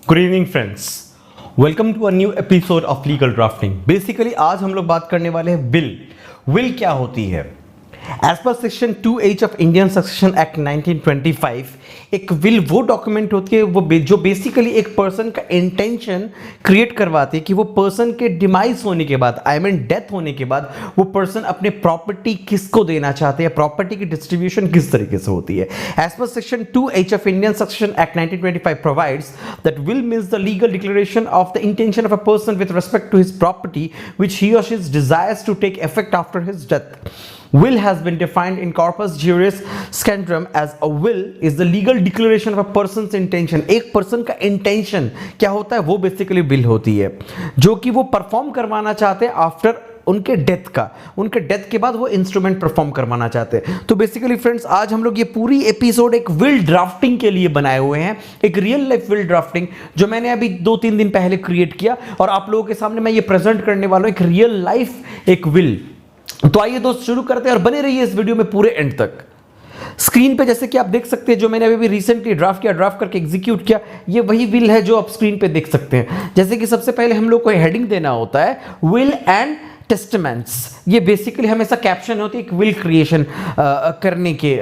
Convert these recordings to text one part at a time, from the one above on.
Good evening friends, welcome to a new episode of legal drafting. Basically आज हम लोग बात करने वाले हैं विल क्या होती है। As per section 2H of Indian succession act 1925 एक विल वो डॉक्यूमेंट होती है जो बेसिकली एक पर्सन का इंटेंशन क्रिएट करवाती है कि वो पर्सन के डिमाइज होने के बाद, आई मीन डेथ होने के बाद, वो पर्सन अपने प्रॉपर्टी किसको देना चाहते हैं, प्रॉपर्टी की डिस्ट्रीब्यूशन किस तरीके से होती है। As per section 2H of Indian succession act 1925 provides that will means the legal declaration of the intention of a person with respect to his property which he or she desires to take effect after his death. Will has been defined in Corpus Juris Secundum as a will is the legal declaration of a person's intention. एक person का intention क्या होता है, वो basically will होती है जो कि वो परफॉर्म करवाना चाहते हैं आफ्टर उनके डेथ के बाद वो इंस्ट्रूमेंट परफॉर्म करवाना चाहते हैं। तो बेसिकली फ्रेंड्स आज हम लोग ये पूरी एपिसोड एक विल ड्राफ्टिंग के लिए बनाए हुए हैं, एक रियल लाइफ विल ड्राफ्टिंग जो मैंने अभी 2-3 दिन पहले क्रिएट किया और आप लोगों के सामने मैं ये प्रेजेंट करने वाला हूं, एक रियल लाइफ एक विल। तो आइए दोस्त शुरू करते हैं और बने रहिए इस वीडियो में पूरे एंड तक। स्क्रीन पे जैसे कि आप देख सकते हैं, जो मैंने अभी रिसेंटली ड्राफ्ट करके एग्जीक्यूट किया, ये वही विल है जो आप स्क्रीन पे देख सकते हैं। जैसे कि सबसे पहले हम लोग को हेडिंग देना होता है विल एंड टेस्टामेंट्स। ये बेसिकली हमेशा कैप्शन होती है एक विल क्रिएशन करने के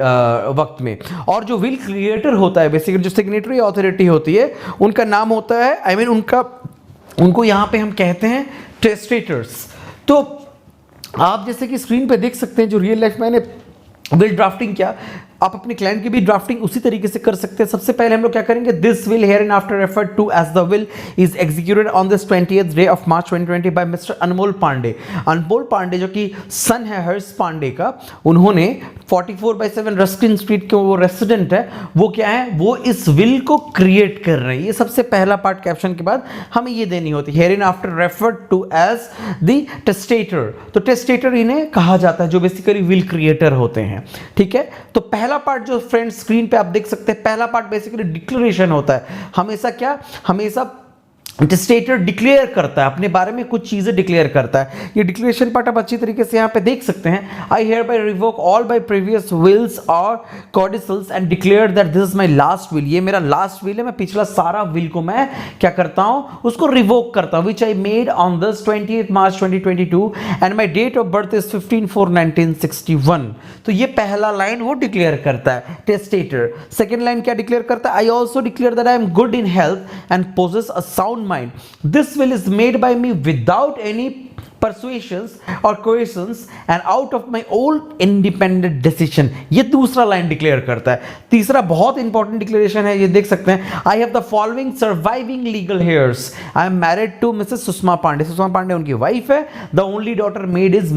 वक्त में। और जो विल क्रिएटर होता है, बेसिकली जो सिग्नेटरी अथॉरिटी होती है, उनका नाम होता है, आई मीन उनको यहाँ पे हम कहते हैं टेस्टेटर्स। तो आप जैसे कि स्क्रीन पे देख सकते हैं, जो रियल लाइफ मैंने विल ड्राफ्टिंग किया, आप अपने क्लाइंट की भी ड्राफ्टिंग उसी तरीके से कर सकते हैं। सबसे पहले हम लोग क्या करेंगे, this will here and after referred to as the will is executed on this 20th day of March 2020 by mister Anmol Pandey. Anmol Pandey जो कि सन है हर्ष पांडे का, उन्होंने 44/7 रस्किन स्ट्रीट के वो रेसिडेंट है, वो क्या है, वो इस विल को क्रिएट कर रहे हैं। ये सबसे पहला पार्ट कैप्शन के बाद हमें ये देनी होती है, here and after referred to as the testator. तो टेस्टेटर इन्हें कहा जाता है जो बेसिकली विल क्रिएटर होते हैं। ठीक है, तो पहला पार्ट जो फ्रेंड्स स्क्रीन पे आप देख सकते हैं, पहला पार्ट बेसिकली डिक्लेरेशन होता है। हमेशा टेस्टेटर डिक्लेयर करता है, अपने बारे में कुछ चीजें डिक्लेयर करता है। ये डिक्लेरेशन पार्ट आप अच्छी तरीके से यहाँ पे देख सकते हैं। I hereby revoke all my previous wills और codicils and declare that this is my last will. ये मेरा लास्ट विल है, मैं पिछला सारा विल को मैं क्या करता हूँ, उसको रिवोक करता हूँ, which I made on this 20th March 2022 and my date of birth is 15/4/1961। तो ये पहला लाइन वो डिक्लेयर करता है टेस्टेटर। सेकेंड लाइन क्या डिक्लेयर करता है, I also declare that I am good in health and possess a sound mind. This will is made by me without any persuasions or coercions and out of my own independent decision. ये दूसरा line declare करता है। तीसरा बहुत important declaration है, ये देख सकते हैं, I have the following surviving legal heirs. I am married to Mrs. Sushma Pandey. Sushma Pandey उनकी वाइफ है। The only daughter made is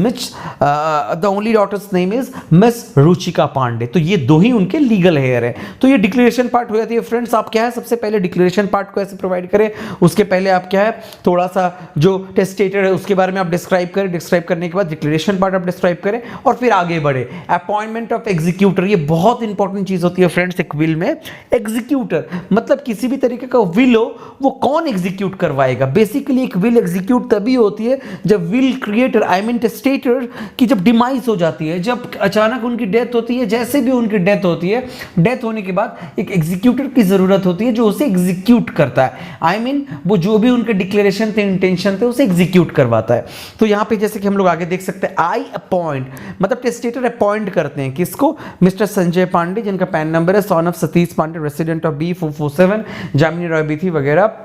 the only daughter's name is Miss Ruchika Pandey. तो ये दो ही उनके लीगल हेयर है। तो ये डिक्लेरेशन पार्ट हो जाती है। फ्रेंड्स आप क्या है, सबसे पहले डिक्लेरेशन पार्ट को ऐसे प्रोवाइड करें, उसके पहले आप क्या है, थोड़ा सा जो टेस्टेटर है उसके बारे में आप डिस्क्राइब करने के बाद डिक्लेरेशन पार्ट आप डिस्क्राइब करें और फिर आगे बढ़े। अपॉइंटमेंट ऑफ एग्जीक्यूटर, ये बहुत इंपॉर्टेंट चीज होती है फ्रेंड्स एक विल में। एग्जीक्यूटर मतलब किसी भी तरीके का विल हो, वो कौन एग्जीक्यूट करवाएगा। बेसिकली एक विल एग्जीक्यूट तभी होती है जब will creator, I mean testator की जब डिमाइस हो जाती है, जब अचानक उनकी डेथ होती है। जैसे भी उनकी डेथ होती है, डेथ होने के बाद एक एग्जीक्यूटर की जरूरत होती है जो उसे एग्जीक्यूट करता है, आई मीन वो जो भी उनके डिक्लेरेशन थे, इंटेंशन थे, उसे एग्जीक्यूट करवाता है। तो यहां पे जैसे कि हम लोग आगे देख सकते हैं, आई अपॉइंट मतलब टेस्टेटर अपॉइंट करते हैं किसको, मिस्टर संजय पांडे, जिनका पैन नंबर है son of Satish Pandey, resident of B447 Jamini Roy Bithi वगैरह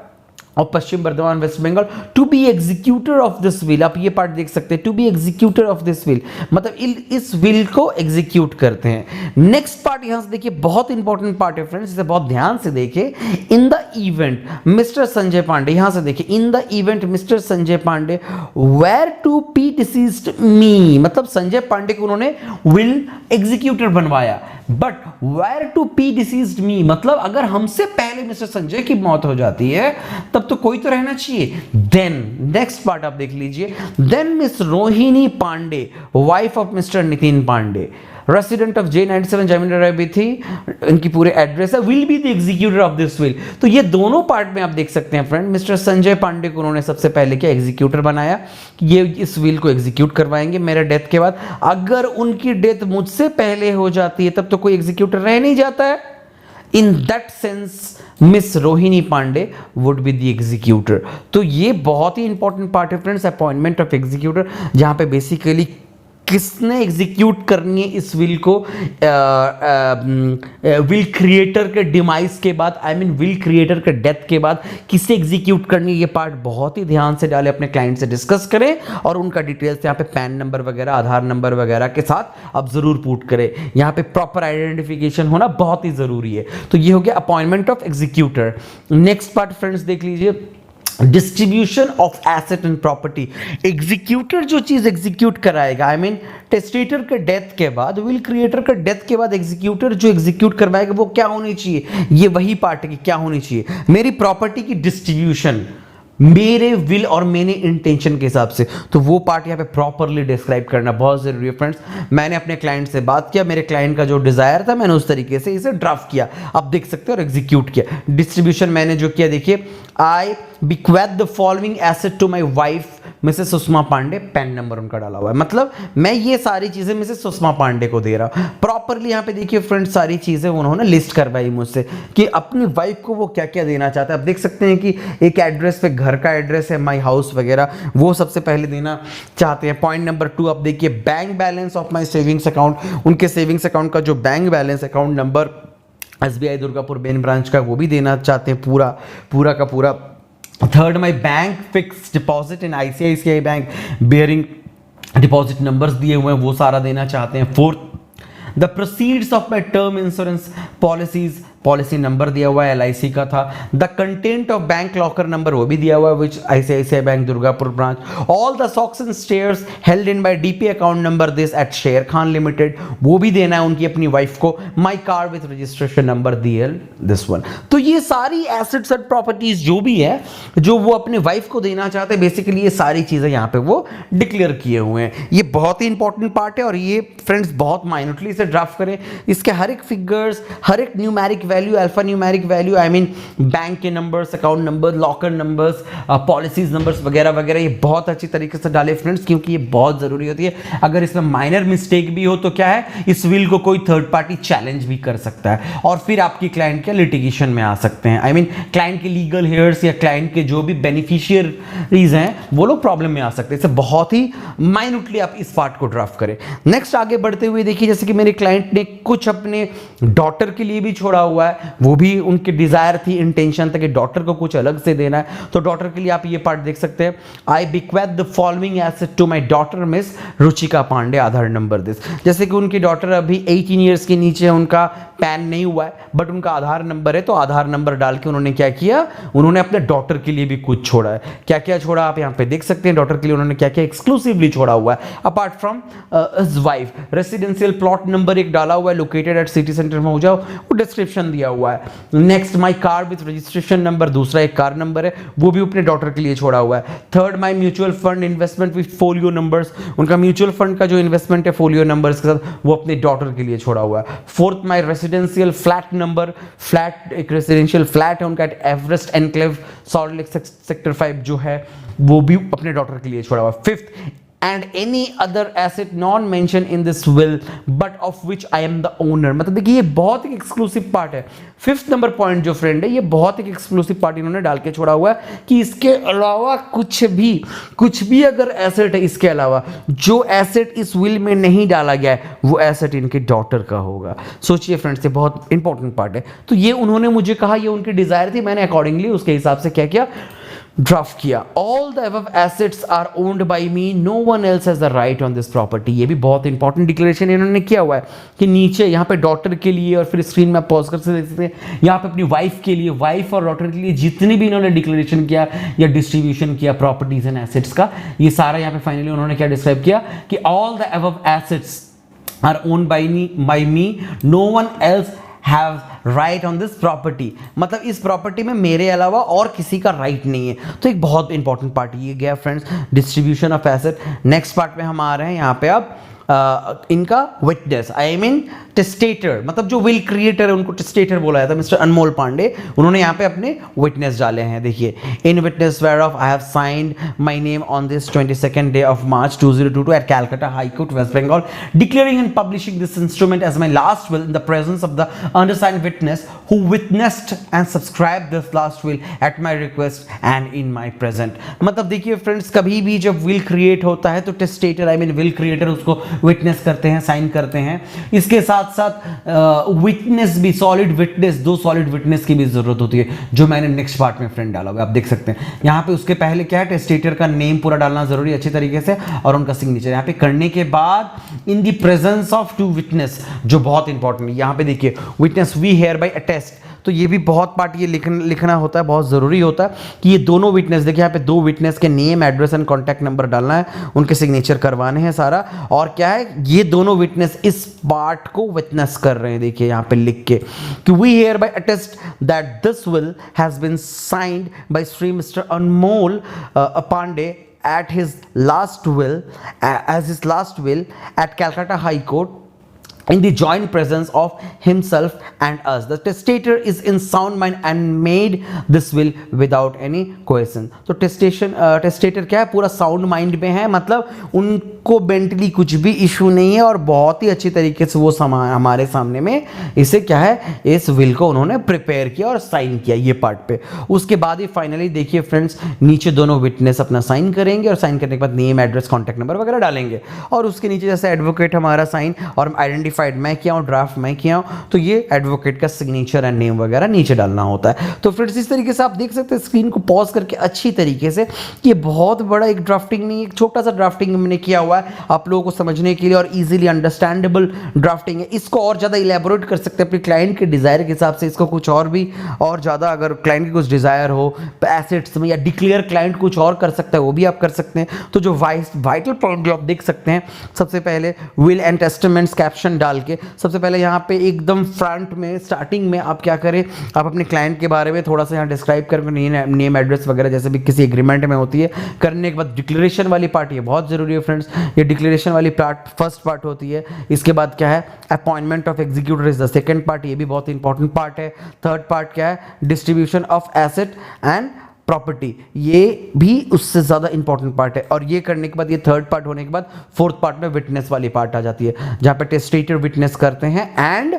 और Paschim Bardhaman west Bengal, to be executor of this will. आप ये पार्ट देख सकते हैं, to be executor of this will मतलब इस विल को एग्जीक्यूट करते हैं। नेक्स्ट पार्ट यहां से देखिए, बहुत इंपॉर्टेंट पार्ट है फ्रेंड्स, इसे बहुत ध्यान से देखिए। In the event mister Sanjay Pandey, यहां से देखिए, in the event mister Sanjay Pandey were to be deceased me, मतलब संजय पांडे को उन्होंने विल एग्जीक्यूटर बनवाया, but were to be deceased me मतलब अगर हमसे पहले मिस्टर संजय की मौत हो जाती है तब तो कोई तो रहना चाहिए। देन नेक्स्ट पार्ट आप देख लीजिए, then miss Rohini Pandey wife of mister Nitin Pandey, resident of J97 Jamini Roy Bithi, इनकी पूरे एड्रेस है, will be the executor of this will. तो ये दोनों पार्ट में आप देख सकते हैं फ्रेंड, मिस्टर संजय पांडे को उन्होंने सबसे पहले क्या एग्जीक्यूटर बनाया, ये इस विल को एग्जीक्यूट करवाएंगे मेरे डेथ के बाद। अगर उनकी डेथ मुझसे पहले हो जाती है तब तो कोई एग्जीक्यूटर रह नहीं जाता है, in that sense miss Rohini Pandey would be the executor. तो ये बहुत ही इंपॉर्टेंट पार्ट है फ्रेंड्स, अपॉइंटमेंट ऑफ एग्जीक्यूटर, जहां पे बेसिकली किसने एग्जीक्यूट करनी है इस विल को, विल क्रिएटर के डिमाइस के बाद, आई मीन विल क्रिएटर के डेथ के बाद किसे एग्जीक्यूट करनी है। ये पार्ट बहुत ही ध्यान से डालें, अपने क्लाइंट से डिस्कस करें और उनका डिटेल्स यहाँ पे पैन नंबर वगैरह, आधार नंबर वगैरह के साथ आप जरूर पुट करें। यहाँ पे प्रॉपर आइडेंटिफिकेशन होना बहुत ही जरूरी है। तो ये हो गया appointment of executor. Next part friends देख लीजिए, distribution of asset and property. Executor जो चीज एग्जीक्यूट कराएगा, आई मीन टेस्टेटर के डेथ के बाद, विल क्रिएटर के डेथ के बाद एग्जीक्यूटर जो एग्जीक्यूट करवाएगा वो क्या होनी चाहिए, ये वही पार्ट है कि क्या होनी चाहिए, मेरी प्रॉपर्टी की डिस्ट्रीब्यूशन मेरे विल और मेरे इंटेंशन के हिसाब से। तो वो पार्ट यहाँ पे प्रॉपरली डिस्क्राइब करना बहुत जरूरी है फ्रेंड्स। मैंने अपने क्लाइंट से बात किया, मेरे क्लाइंट का जो डिजायर था मैंने उस तरीके से इसे ड्राफ्ट किया, आप देख सकते हो, और एग्जीक्यूट किया। डिस्ट्रीब्यूशन मैंने जो किया देखिए, I bequeath the following asset to my wife missus Sushma Pandey, PAN number उनका डाला हुआ है, मतलब मैं ये सारी चीजें मिसेस सुषमा पांडे को दे रहा हूं। प्रॉपरली यहाँ पे देखिए फ्रेंड्स, सारी चीजें उन्होंने लिस्ट करवाई मुझसे कि अपनी वाइफ को वो क्या क्या देना चाहता है। आप देख सकते हैं कि एक एड्रेस पे घर का एड्रेस है, माई हाउस वगैरह, वो सबसे पहले देना चाहते हैं। पॉइंट नंबर 2 आप देखिए, bank balance of my savings account, उनके सेविंग्स अकाउंट का जो bank balance, account number SBI Durgapur main branch का, वो भी देना चाहते हैं पूरा का पूरा। Third, my bank fix deposit in ICICI bank, bearing deposit numbers दिए हुए हैं, वो सारा देना चाहते हैं। Fourth, the proceeds of my term insurance policies, policy number दिया हुआ है, LIC का था। The content of bank locker number वो भी दिया हुआ है, विच ICICI bank Durgapur branch. All the stocks and shares held in by DP account number this eight share Khan limited, वो भी देना है उनकी अपनी वाइफ को। My car with registration number DL this one. तो ये सारी एसेट्स एंड प्रॉपर्टीज जो भी है, जो वो अपने वाइफ को देना चाहते हैं, बेसिकली ये सारी चीजें यहाँ पे वो डिक्लेयर किए हुए हैं। ये बहुत ही इंपॉर्टेंट पार्ट है और ये फ्रेंड्स बहुत माइन्यूटली इसे ड्राफ्ट करें। इसके हर एक फिगर्स, हर एक numeric value, alpha numeric value, I mean bank के numbers, account number, locker numbers, policies numbers वगैरह वगैरह, ये बहुत अच्छी तरीके से डाले फ्रेंड्स, क्योंकि ये बहुत जरूरी होती है। अगर इसमें माइनर मिस्टेक भी हो तो क्या है, इस विल को कोई थर्ड पार्टी चैलेंज भी कर सकता है और फिर आपकी क्लाइंट के लिटिगेशन में आ सकते हैं। आई मीन क्लाइंट के लीगल हेयर्स या क्लाइंट के जो भी बेनिफिशियरीज हैं वो लोग प्रॉब्लम में आ सकते हैं। इसे बहुत ही माइन्यूटली आप इस पार्ट को ड्राफ्ट करें। नेक्स्ट आगे बढ़ते हुए देखिए, जैसे कि मेरे क्लाइंट ने कुछ अपने डॉटर के लिए भी छोड़ा हुआ है, वो भी उनकी डिजायर थी, इंटेंशन था कि डॉटर को कुछ अलग से देना है। तो डॉटर के लिए आप ये पार्ट देख सकते हैं, I bequeath the following asset to my daughter miss Ruchika Pandey, Aadhaar number this. जैसे कि उनकी डॉटर अभी 18 ईयर्स के नीचे है, उनका पैन नहीं हुआ है, बट उनका आधार नंबर है, तो आधार नंबर डाल के उन्होंने क्या किया, उन्होंने अपने डॉटर के लिए भी कुछ छोड़ा है। क्या क्या छोड़ा आप यहाँ पे देख सकते हैं, डॉटर के लिए उन्होंने क्या क्या एक्सक्लूसिवली छोड़ा हुआ है apart from his wife. Residential plot number एक डाला हुआ है, लोकेटेड एट सिटी सेंटर में हो जाओ, वो डिस्क्रिप्शन दिया हुआ है। Next, my car with registration number, दूसरा एक कार नंबर है, वो भी अपने डॉटर के लिए छोड़ा हुआ है। Third, my mutual fund investment with folio numbers, उनका म्यूचुअल फंड का जो इन्वेस्टमेंट है फोलियो नंबर्स के साथ, वो अपने डॉटर के लिए छोड़ा हुआ है। Fourth, my residential flat number, flat एक रेसिडेंशियल फ्लैट है उनका at Everest enclave salt lake sector 5 जो है, वो भी अपने डॉटर के लिए छोड़ा हुआ है। Fifth, and any other asset non mentioned in this will but of which I am the owner, मतलब देखिए ये बहुत एक एक्सक्लूसिव पार्ट है। फिफ्थ नंबर पॉइंट जो फ्रेंड है, ये बहुत एक एक्सक्लूसिव पार्ट इन्होंने डाल के छोड़ा हुआ है कि इसके अलावा कुछ भी अगर एसेट है, इसके अलावा जो एसेट इस विल में नहीं डाला गया है, वो एसेट इनके डॉटर का होगा। सोचिए फ्रेंड्स, ये बहुत इंपॉर्टेंट पार्ट है। तो ये उन्होंने मुझे कहा, ये उनकी डिजायर थी, मैंने अकॉर्डिंगली उसके हिसाब से क्या किया, ड्राफ्ट किया। All the above assets are owned by me, no one else has the right on this property. ये भी बहुत इंपॉर्टेंट डिक्लेरेशन इन्होंने किया हुआ है कि नीचे यहाँ पे डॉटर के लिए, और फिर स्क्रीन में आप पॉज कर सकते हैं, यहाँ पे अपनी वाइफ के लिए, वाइफ और डॉटर के लिए जितनी भी इन्होंने डिक्लेरेशन किया या डिस्ट्रीब्यूशन किया प्रॉपर्टीज एंड एसेट्स का, ये सारा यहाँ पे फाइनली उन्होंने क्या डिस्क्राइब किया कि all the above assets are owned by me, no one else have right on this property, मतलब इस प्रॉपर्टी में मेरे अलावा और किसी का राइट नहीं है। तो एक बहुत इंपॉर्टेंट पार्ट ये गया friends, distribution of asset. Next part में हम आ रहे हैं यहाँ पे अब इनका विटनेस, आई मीन टेस्टेटर, मतलब जो विल क्रिएटर है उनको टेस्टेटर बोला जाता है, मिस्टर अनमोल पांडे, उन्होंने यहाँ पे अपने विटनेस डाले हैं। देखिए, in witness whereof I have signed my name on this 22nd day of March 2022 at Calcutta High Court, West Bengal, declaring and publishing this instrument as my last will in the presence of the undersigned witness who witnessed and subscribed this last will at my request and in my present। मतलब देखिए friends, कभी भी जब will create होता है तो testator I mean will creator उसको witness करते हैं, साइन करते हैं। इसके साथ साथ विटनेस भी, सॉलिड विटनेस, दो सॉलिड विटनेस की भी जरूरत होती है, जो मैंने नेक्स्ट पार्ट में फ्रेंड डाला हुआ, आप देख सकते हैं यहाँ पे। उसके पहले क्या है, टेस्टेटर का नेम पूरा डालना जरूरी अच्छी तरीके से, और उनका सिग्नेचर यहाँ पे करने के बाद in the presence of two witness, जो बहुत इंपॉर्टेंट है। यहाँ पे देखिए, witness we hereby attest, तो ये भी बहुत पार्ट ये लिखना होता है, बहुत ज़रूरी होता है कि ये दोनों विटनेस, देखिए यहाँ पे दो विटनेस के name, address and contact number डालना है, उनके सिग्नेचर करवाने हैं सारा, और क्या है, ये दोनों विटनेस इस पार्ट को विटनेस कर रहे हैं। देखिए यहाँ पे लिख के कि we hereby attest that this will has been signed by Shri mister Anmol Pandey at his last will, as his last will at Calcutta High Court, in the joint presence of himself and us. The testator is in sound mind and made this will without any coercion. तो testator क्या है, पूरा sound mind में है, मतलब उनको mentally कुछ भी इशू नहीं है, और बहुत ही अच्छी तरीके से वो हमारे सामने में इसे क्या है, इस विल को उन्होंने प्रिपेयर किया और साइन किया ये पार्ट पे। उसके बाद ही फाइनली देखिए फ्रेंड्स, नीचे दोनों विटनेस अपना साइन करेंगे, और साइन करने के बाद नेम, एड्रेस, कॉन्टैक्ट नंबर वगैरह डालेंगे, और उसके नीचे जैसे एडवोकेट हमारा साइन, और आइडेंटिफाइड मैं किया हूँ, ड्राफ्ट मैं किया हूँ, तो ये एडवोकेट का सिग्नेचर एंड नेम वगैरह नीचे डालना होता है। तो फ्रेंड्स इस तरीके से आप देख सकते हैं स्क्रीन को पॉज करके अच्छी तरीके से, ये बहुत बड़ा एक ड्राफ्टिंग नहीं, एक छोटा सा ड्राफ्टिंग मैंने किया हुआ है आप लोगों को समझने के लिए, और इजीली अंडरस्टैंडेबल ड्राफ्टिंग है। इसको और ज़्यादा इलेबोरेट कर सकते हैं अपने क्लाइंट के डिज़ायर के हिसाब से, इसको कुछ और भी और ज़्यादा, अगर क्लाइंट की कुछ डिज़ायर हो एसेट्स में, या डिक्लेयर क्लाइंट कुछ और कर सकता है, वो भी आप कर सकते हैं। तो जो वाइटल पॉइंट जो आप देख सकते हैं, सबसे पहले विल एंड टेस्टामेंट्स कैप्शन डाल के, सबसे पहले यहाँ पे एकदम फ्रंट में स्टार्टिंग में आप क्या करें, आप अपने क्लाइंट के बारे में थोड़ा सा यहाँ डिस्क्राइब करके नेम, एड्रेस वगैरह जैसे भी किसी एग्रीमेंट में होती है, करने के बाद डिक्लेरेशन वाली पार्ट, ये बहुत जरूरी है फ्रेंड्स, ये डिक्लेरेशन वाली पार्ट फर्स्ट पार्ट होती है। इसके बाद क्या है, appointment of executor is the second part, ये भी बहुत इंपॉर्टेंट पार्ट है। थर्ड पार्ट क्या है, distribution of asset and property, ये भी उससे ज़्यादा इंपॉर्टेंट पार्ट है। और ये करने के बाद, ये थर्ड पार्ट होने के बाद फोर्थ पार्ट में विटनेस वाली पार्ट आ जाती है, जहाँ पे टेस्टेटर विटनेस करते हैं, एंड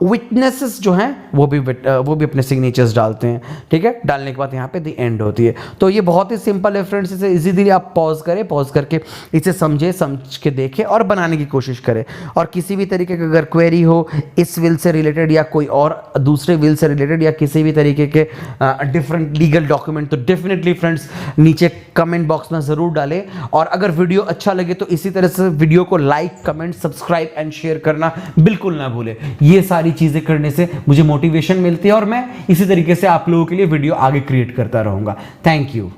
विटनेसेस जो हैं वो भी अपने सिग्नेचर्स डालते हैं। ठीक है, डालने के बाद यहाँ पे द एंड होती है। तो ये बहुत ही सिंपल है फ्रेंड्स, इसे इजीली आप पॉज करें, पॉज करके इसे समझ के देखें और बनाने की कोशिश करें। और किसी भी तरीके की अगर क्वेरी हो इस विल से रिलेटेड, या कोई और दूसरे विल से रिलेटेड, या किसी भी तरीके के डिफरेंट लीगल डॉक्यूमेंट, तो डेफिनेटली फ्रेंड्स नीचे कमेंट बॉक्स में जरूर डालें। और अगर वीडियो अच्छा लगे तो इसी तरह से वीडियो को like, comment, subscribe and share करना बिल्कुल ना भूलें। ये सारी चीजें करने से मुझे मोटिवेशन मिलती है, और मैं इसी तरीके से आप लोगों के लिए वीडियो आगे क्रिएट करता रहूंगा। Thank you.